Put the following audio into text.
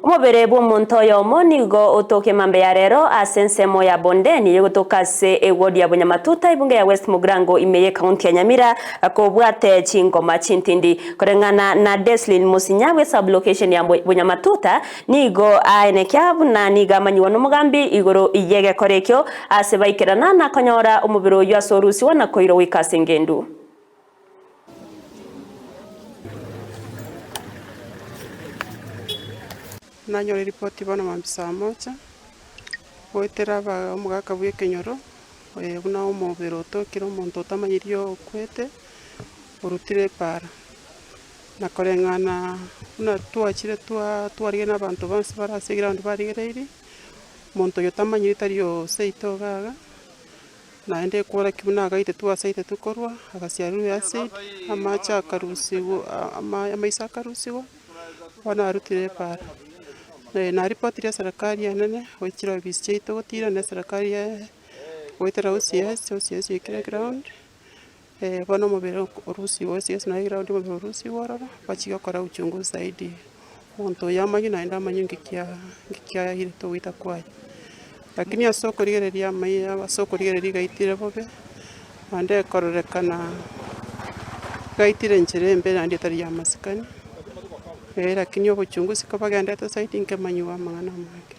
Omubere bw'omuntu oyomo nigo otoke mambe ya rero ase ensemo ya bondeni yogotokase ewodi ya Bunyamatuta ibunge ya West Mugrango imeye kaunti ya Nyamira akobwate chingoma chintindi korengana na Deslin Musinyabwe sublocation ya Bunyamatuta nigo aenekyabu na niga manyiwa n'umugambi igoro iyege korekyo ase baikirana na konyora omubiro ya sorusi wana koiro wikase ngendu. Nanyore ripoti bana mambisa moja gwetera ba omugaka bw'ekenyoro buna omubiro tokiro omonto otamanyirio kwete orutire para nakoreng'ana buna twachire twarige n'abantu bonsi barase ground barigereiri omonto oyo tamanyire tario seito gaga naende kwora kibuna agaite twasaite tukorwa agasiaru acid amacha akarusiwo amaisa akarusiwo bana arutire para na ripoti ya serikali nene wechira bische itogotira na serikali ya wetera OCS yekira ground bana mobero Urusi OCS na ground mobero Urusi warara bachiga kora uchunguzi zaidi monto yamanyi naenda manyingi kia ile to wita kwa lakini asoko rigereria mai asoko rigereria gaitire bobe ande kororekana gaitire njere mbere ande tari ya masikani lakini obuchunguzi kwa baganda to site nke manyuwa mangana mwake.